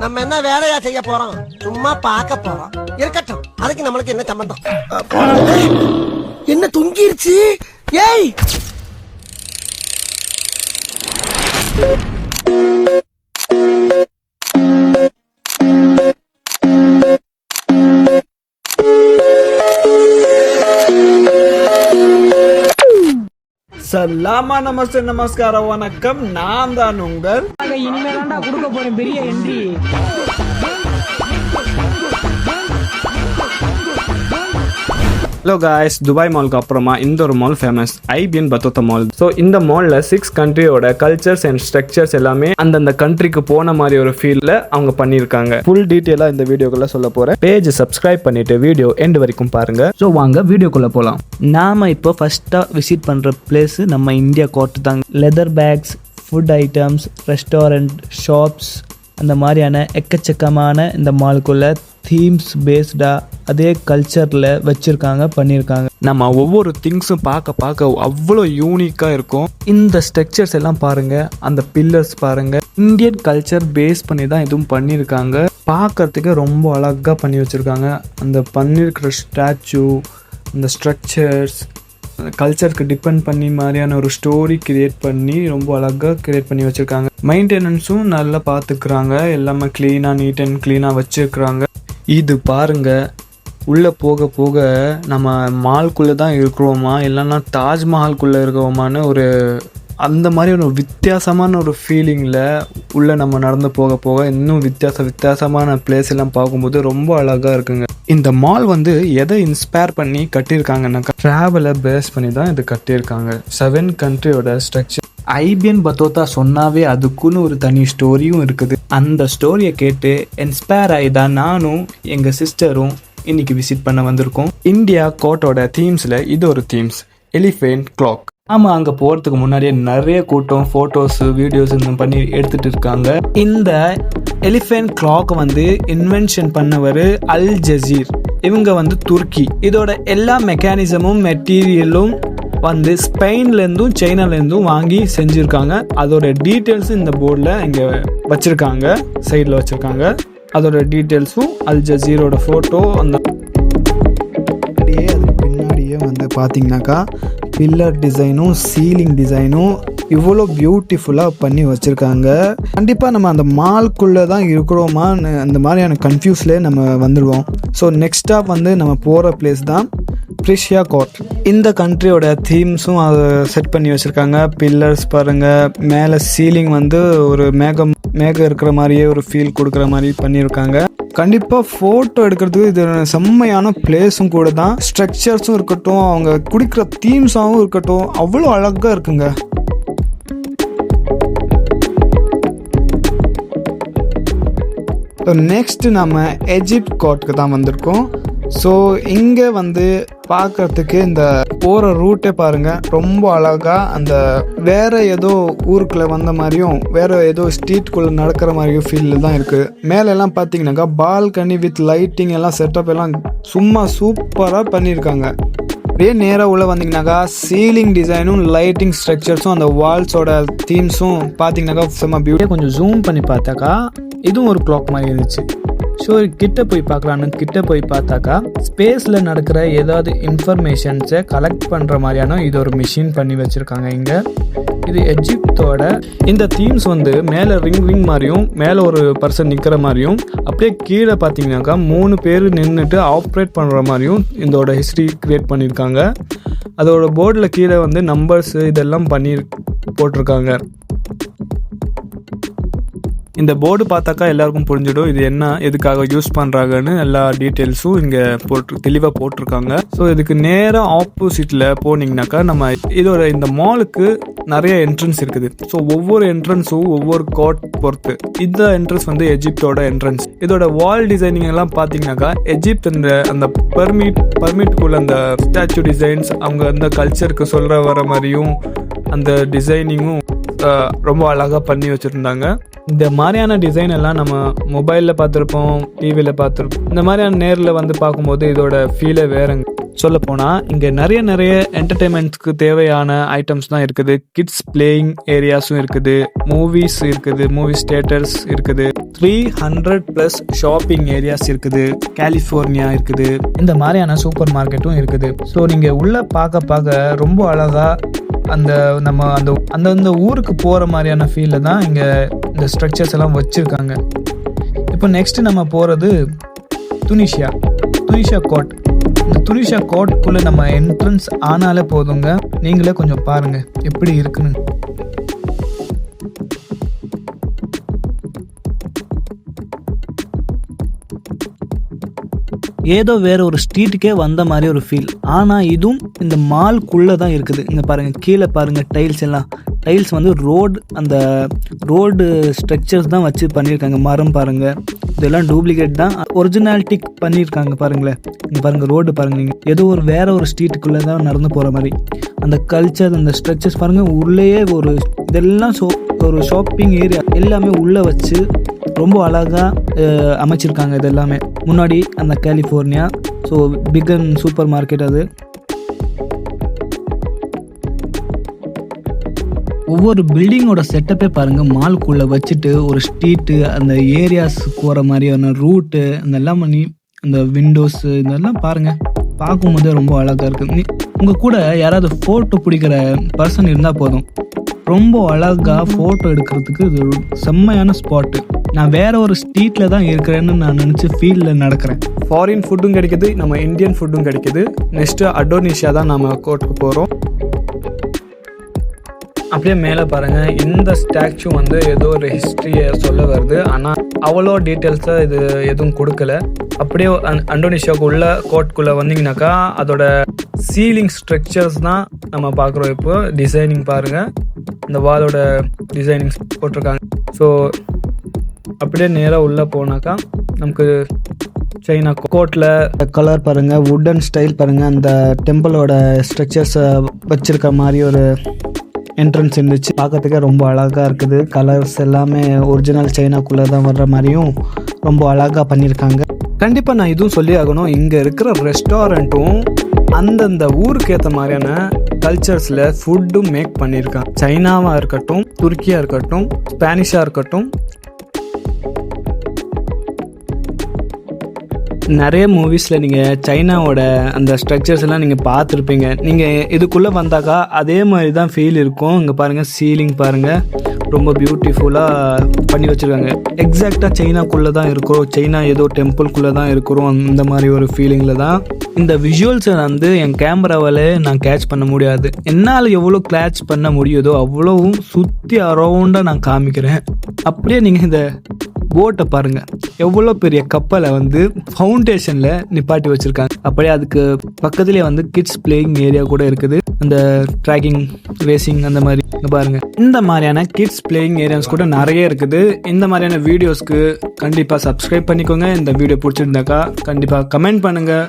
நம்ம என்ன வேலையா செய்ய போறோம்? சும்மா பார்க்க போறோம். இருக்கட்டும், அதுக்கு நம்மளுக்கு என்ன சம்பந்தம்? என்ன தொங்கிருச்சு? ஏய், சலாமா நமஸ்தே நமஸ்காரம் வணக்கம். நான் தான் உங்கள் இனிமேதான்டா கொடுக்க போறேன் பெரிய என்ட்ரி. ஹலோ காய்ஸ், துபாய் மாலுக்கு அப்புறமா இந்த ஒரு mall famous, Ibn Battuta mall. So இந்த மாலில் 6 கண்ட்ரியோட கல்ச்சர்ஸ் அண்ட் ஸ்ட்ரக்சர்ஸ் எல்லாமே அந்தந்த கண்ட்ரிக்கு போன மாதிரி ஒரு ஃபீல்டில் அவங்க பண்ணியிருக்காங்க. ஃபுல் டீட்டெயிலாக இந்த வீடியோக்குள்ள சொல்ல போகிறேன். பேஜ் சப்ஸ்கிரைப் பண்ணிட்டு வீடியோ எண்ட் வரைக்கும் பாருங்க. ஸோ வாங்க வீடியோக்குள்ளே போகலாம். நாம இப்போ ஃபர்ஸ்ட்டாக விசிட் பண்ணுற பிளேஸ் நம்ம இந்தியா கோர்ட் தாங்க. Leather bags, food items, restaurant, shops, அந்த மாதிரியான எக்கச்சக்கமான இந்த மாலுக்குள்ள தீம்ஸ் பேஸ்டாக அதே கல்ச்சரில் வச்சுருக்காங்க, பண்ணியிருக்காங்க. நம்ம ஒவ்வொரு திங்ஸும் பார்க்க அவ்வளோ யூனிக்காக இருக்கும். இந்த ஸ்ட்ரக்சர்ஸ் எல்லாம் பாருங்கள், அந்த பில்லர்ஸ் பாருங்கள், இந்தியன் கல்ச்சர் பேஸ் பண்ணி தான் இதுவும் பண்ணியிருக்காங்க. பார்க்கறதுக்கு ரொம்ப அழகாக பண்ணி வச்சுருக்காங்க. அந்த பண்ணியிருக்கிற ஸ்டாச்சு, இந்த ஸ்ட்ரக்சர்ஸ் கல்ச்சருக்கு டிபெண்ட் பண்ணி மாதிரியான ஒரு ஸ்டோரி கிரியேட் பண்ணி ரொம்ப அழகாக கிரியேட் பண்ணி வச்சுருக்காங்க. மெயின்டெனன்ஸும் நல்லா பார்த்துக்கிறாங்க. எல்லாமே க்ளீனாக, நீட் அண்ட் க்ளீனாக வச்சுருக்குறாங்க. இது பாருங்க, உள்ளே போக போக நம்ம மால்குள்ளே தான் இருக்கிறோமா இல்லைன்னா தாஜ்மஹால்குள்ளே இருக்கிறோமான்னு ஒரு அந்த மாதிரி ஒரு வித்தியாசமான ஒரு ஃபீலிங்கில் உள்ளே நம்ம நடந்து போக போக இன்னும் வித்தியாசமான பிளேஸ் எல்லாம் பார்க்கும்போது ரொம்ப அழகாக இருக்குங்க. இந்த மால் வந்து எதை இன்ஸ்பயர் பண்ணி கட்டியிருக்காங்கன்னாக்கா ட்ராவலை பேஸ் பண்ணி தான் இது கட்டியிருக்காங்க. 7 கண்ட்ரியோட ஸ்ட்ரக்சர். ஐபிஎன் பத்தோத்தா சொன்னாவே அதுக்குன்னு ஒரு தனி ஸ்டோரியும் இருக்குது. அந்த ஸ்டோரியை கேட்டு இன்ஸ்பயர் ஆகி தான் நானும் எங்கள் சிஸ்டரும் இன்னைக்கு விசிட் பண்ண வந்திருக்கோம். இந்தியா கோர்ட்டோட தீம்ஸில் இது ஒரு தீம்ஸ், எலிஃபென்ட் கிளாக். ஆமாம், அங்கே போகிறதுக்கு முன்னாடியே நிறைய கூட்டம் ஃபோட்டோஸு வீடியோஸ் பண்ணி எடுத்துகிட்டு இருக்காங்க. இந்த எலிஃபென்ட் கிளாக் வந்து இன்வென்ஷன் பண்ணவர் அல் ஜசீர். இவங்க வந்து துருக்கி. இதோட எல்லா மெக்கானிசமும் மெட்டீரியலும் வந்து ஸ்பெயின்லேருந்தும் சைனாலேருந்தும் வாங்கி செஞ்சுருக்காங்க. அதோட டீட்டெயில்ஸும் இந்த போர்டில் இங்கே வச்சுருக்காங்க, சைடில் வச்சுருக்காங்க. அதோட டீட்டெயில்ஸும் அல் ஜசீரோட ஃபோட்டோ அந்த அதுக்கு பின்னாடியே வந்து பார்த்தீங்கன்னாக்கா பில்லர் டிசைனும் சீலிங் டிசைனும் இவ்வளோ பியூட்டிஃபுல்லாக பண்ணி வச்சுருக்காங்க. கண்டிப்பாக நம்ம அந்த மால்குள்ளே தான் இருக்கிறோமான்னு அந்த மாதிரியான கன்ஃபியூஸ்லேயே நம்ம வந்துடுவோம். ஸோ நெக்ஸ்ட்டாக வந்து நம்ம போகிற பிளேஸ் தான் ப்ரிஷியா கோர்ட். இந்த கண்ட்ரியோட தீம்ஸும் அதை செட் பண்ணி வச்சுருக்காங்க. பில்லர்ஸ் பாருங்கள், மேலே சீலிங் வந்து ஒரு மேகம் இருக்கிற மாதிரியே ஒரு ஃபீல் கொடுக்குற மாதிரி பண்ணியிருக்காங்க. கண்டிப்பாக ஃபோட்டோ எடுக்கிறதுக்கு இது செம்மையான பிளேஸும் கூட தான். ஸ்ட்ரக்சர்ஸும் இருக்கட்டும், அவங்க குடிக்கிற தீம்ஸாகவும் இருக்கட்டும், அவ்வளோ அழகாக இருக்குங்க. நெக்ஸ்ட்டு நம்ம எஜிப்ட் கோர்ட்டுக்கு தான் வந்திருக்கோம். ஸோ இங்கே வந்து பார்க்குறதுக்கு இந்த போகிற ரூட்டே பாருங்கள், ரொம்ப அழகாக அந்த வேறு ஏதோ ஊருக்குள்ளே வந்த மாதிரியும் வேறு ஏதோ ஸ்ட்ரீட்குள்ளே நடக்கிற மாதிரியும் ஃபீலில் தான் இருக்குது. மேலெல்லாம் பார்த்தீங்கன்னாக்கா பால்கனி வித் லைட்டிங் எல்லாம் செட்டப் எல்லாம் சும்மா சூப்பராக பண்ணியிருக்காங்க. அப்படியே நேராக உள்ளே வந்தீங்கன்னாக்கா சீலிங் டிசைனும் லைட்டிங் ஸ்ட்ரக்சர்ஸும் அந்த வால்ஸோட தீம்ஸும் பார்த்தீங்கன்னாக்கா செம்ம பியூட்டியாக. கொஞ்சம் ஜூம் பண்ணி பார்த்தாக்கா இதுவும் ஒரு கிளாக் மாதிரி இருந்துச்சு. ஸோ கிட்ட போய் பார்த்தாக்கா ஸ்பேஸில் நடக்கிற ஏதாவது இன்ஃபர்மேஷன்ஸை கலெக்ட் பண்ணுற மாதிரியான இது ஒரு மிஷின் பண்ணி வச்சுருக்காங்க இங்கே. இது எஜிப்தோட இந்த தீம்ஸ் வந்து மேலே ரிங் மாதிரியும் மேலே ஒரு பர்சன் நிற்கிற மாதிரியும் அப்படியே கீழே பார்த்தீங்கன்னாக்கா 3 பேர் நின்றுட்டு ஆப்ரேட் பண்ணுற மாதிரியும் இதோட ஹிஸ்ட்ரி க்ரியேட் பண்ணியிருக்காங்க. அதோட போர்டில் கீழே வந்து நம்பர்ஸு இதெல்லாம் போட்டிருக்காங்க. இந்த போர்டு பார்த்தாக்கா எல்லாருக்கும் புரிஞ்சிடும் இது என்ன, எதுக்காக யூஸ் பண்ணுறாங்கன்னு எல்லா டீட்டெயில்ஸும் இங்கே தெளிவாக போட்டிருக்காங்க. ஸோ இதுக்கு நேராக ஆப்போசிட்டில் போனீங்கன்னாக்கா நம்ம இதோட இந்த மாலுக்கு நிறைய என்ட்ரன்ஸ் இருக்குது. ஸோ ஒவ்வொரு என்ட்ரன்ஸும் ஒவ்வொரு கோர்ட் பொறுத்து. இந்த என்ட்ரன்ஸ் வந்து எஜிப்டோட என்ட்ரன்ஸ். இதோட வால் டிசைனிங் எல்லாம் பார்த்தீங்கன்னாக்கா எஜிப்ட் அந்த பர்மிட்டுக்குள்ள அந்த ஸ்டாச்சு டிசைன்ஸ் அவங்க அந்த கல்ச்சருக்கு சொல்கிற வர மாதிரியும் அந்த டிசைனிங்கும் ரொம்ப அழகாக பண்ணி வச்சுருந்தாங்க. இந்த மாதிரியான டிசைன் எல்லாம் நம்ம மொபைலில் பார்த்துருப்போம், டிவியில் பார்த்துருப்போம். இந்த மாதிரியான நேரில் வந்து பார்க்கும்போது இதோட ஃபீலே வேறுங்க. சொல்லப்போனால் இங்கே நிறைய என்டர்டெயின்மெண்ட்ஸ்க்கு தேவையான ஐட்டம்ஸ் தான் இருக்குது. கிட்ஸ் பிளேயிங் ஏரியாஸும் இருக்குது, மூவிஸ் இருக்குது, மூவிஸ் தியேட்டர்ஸ் இருக்குது, 300+ ஷாப்பிங் ஏரியாஸ் இருக்குது, கலிஃபோர்னியா இருக்குது, இந்த மாதிரியான சூப்பர் மார்க்கெட்டும் இருக்குது. ஸோ நீங்கள் உள்ளே பார்க்க ரொம்ப அழகாக நம்ம அந்த ஊருக்கு போகிற மாதிரியான ஃபீலில் தான் இங்கே இந்த ஸ்ட்ரக்சர்ஸ் எல்லாம் வச்சுருக்காங்க. இப்போ நெக்ஸ்ட் நம்ம போகிறது துனிஷியா கோட். இந்த துனிஷியா கோட்குள்ளே நம்ம என்ட்ரன்ஸ் ஆனாலே போதுங்க, நீங்களே கொஞ்சம் பாருங்கள் எப்படி இருக்குன்னு. ஏதோ வேற ஒரு ஸ்ட்ரீட்டுக்கே வந்த மாதிரி ஒரு ஃபீல். ஆனால் இதுவும் இந்த மால்குள்ளே தான் இருக்குது. இங்கே பாருங்கள், கீழே பாருங்கள், டைல்ஸ் வந்து அந்த ரோடு ஸ்ட்ரக்சர்ஸ் தான் வச்சு பண்ணியிருக்காங்க. மரம் பாருங்கள், இதெல்லாம் டூப்ளிகேட் தான், ஒரிஜினாலிட்டி பண்ணியிருக்காங்க. பாருங்களேன், இங்கே பாருங்கள், ரோடு பாருங்கள், நீங்கள் ஏதோ வேற ஒரு ஸ்ட்ரீட்டுக்குள்ளே தான் நடந்து போகிற மாதிரி. அந்த கல்ச்சர், அந்த ஸ்ட்ரக்சர்ஸ் பாருங்கள், உள்ளேயே இதெல்லாம் ஒரு ஷாப்பிங் ஏரியா எல்லாமே உள்ளே வச்சு ரொம்ப அழகாக அமைச்சிருக்காங்க. இது எல்லாமே முன்னாடி அந்த கலிஃபோர்னியா பிகன் சூப்பர் மார்க்கெட். அது ஒவ்வொரு பில்டிங்கோட செட்டப்பே பாருங்கள், மால்குள்ளே வச்சுட்டு ஒரு ஸ்ட்ரீட்டு, அந்த ஏரியாஸ் போகிற மாதிரியான ரூட்டு, அதெல்லாம் பண்ணி அந்த விண்டோஸு இதெல்லாம் பாருங்கள், பார்க்கும்போதே ரொம்ப அழகாக இருக்குது. உங்கள் கூட யாராவது ஃபோட்டோ பிடிக்கிற பர்சன் இருந்தால் போதும், ரொம்ப அழகாக ஃபோட்டோ எடுக்கிறதுக்கு இது ஒரு செம்மையான ஸ்பாட்டு. நான் வேற ஒரு ஸ்ட்ரீட்டில் தான் இருக்கிறேன்னு நான் நினச்சி ஃபீல்டில் நடக்கிறேன். ஃபாரின் ஃபுட்டும் கிடைக்குது, நம்ம இந்தியன் ஃபுட்டும் கிடைக்குது. நெக்ஸ்ட்டு அடோனிஷியா தான் நம்ம கோட்டுக்கு போகிறோம். அப்படியே மேலே பாருங்கள், இந்த ஸ்டாச்சு வந்து ஏதோ ஒரு ஹிஸ்ட்ரியை சொல்ல வருது, ஆனால் அவ்வளோ டீட்டெயில்ஸாக இது எதுவும் கொடுக்கல. அப்படியே அண்டோனேஷியாவுக்கு உள்ள கோட்குள்ளே வந்தீங்கன்னாக்கா அதோட சீலிங் ஸ்ட்ரக்சர்ஸ் தான் நம்ம பார்க்குறோம். இப்போ டிசைனிங் பாருங்கள், இந்த வாலோட டிசைனிங்ஸ் போட்டிருக்காங்க. ஸோ அப்படியே நேராக உள்ளே போனாக்கா நமக்கு சைனா கோட்டில் கலர் பாருங்கள், வுட்டன் ஸ்டைல் பாருங்கள், அந்த டெம்பிளோட ஸ்ட்ரக்சர்ஸை வச்சுருக்க மாதிரி ஒரு என்ட்ரன்ஸ் இருந்துச்சு. பார்க்கறதுக்கே ரொம்ப அழகாக இருக்குது. கலர்ஸ் எல்லாமே ஒரிஜினல் சைனாக்குள்ளே தான் வர்ற மாதிரியும் ரொம்ப அழகாக பண்ணியிருக்காங்க. கண்டிப்பாக நான் இதுவும் சொல்லி ஆகணும், இங்கே இருக்கிற ரெஸ்டாரண்ட்டும் அந்தந்த ஊருக்கு ஏற்ற மாதிரியான கல்ச்சர்ஸில் ஃபுட்டும் மேக் பண்ணியிருக்காங்க. சைனாவாக இருக்கட்டும், துருக்கியாக இருக்கட்டும், ஸ்பானிஷாக இருக்கட்டும், நிறைய மூவிஸில் நீங்கள் சைனாவோட அந்த ஸ்ட்ரக்சர்ஸ் எல்லாம் நீங்கள் பார்த்துருப்பீங்க. நீங்கள் இதுக்குள்ளே வந்தாக்கா அதே மாதிரி தான் ஃபீல் இருக்கும். இங்கே பாருங்கள், சீலிங் பாருங்கள், ரொம்ப பியூட்டிஃபுல்லாக பண்ணி வச்சுருக்காங்க. எக்ஸாக்டாக சைனாக்குள்ளே தான் இருக்கிறோம், சைனா ஏதோ டெம்பிள்குள்ளே தான் இருக்கிறோம், அந்த மாதிரி ஒரு ஃபீலிங்கில் தான். இந்த விஷுவல்ஸை வந்து என் கேமராவால் நான் கேட்ச் பண்ண முடியாது. என்னால் எவ்வளோ கேட்ச் பண்ண முடியுதோ அவ்வளோவும் சுற்றி அரௌண்டாக நான் காமிக்கிறேன். அப்படியே நீங்கள் இந்த போட்டை பாருங்கள், எவ்வளோ பெரிய கப்பலை வந்து ஃபவுண்டேஷனில் நிப்பாட்டி வச்சுருக்காங்க. அப்படியே அதுக்கு பக்கத்துலேயே வந்து கிட்ஸ் பிளேயிங் ஏரியா கூட இருக்குது, அந்த ட்ராக்கிங் ரேசிங் அந்த மாதிரி. பாருங்கள், இந்த மாதிரியான கிட்ஸ் பிளேயிங் ஏரியாஸ் கூட நிறைய இருக்குது. இந்த மாதிரியான வீடியோஸ்க்கு கண்டிப்பாக சப்ஸ்கிரைப் பண்ணிக்கோங்க. இந்த வீடியோ பிடிச்சிருந்தாக்கா கண்டிப்பாக கமெண்ட் பண்ணுங்கள்.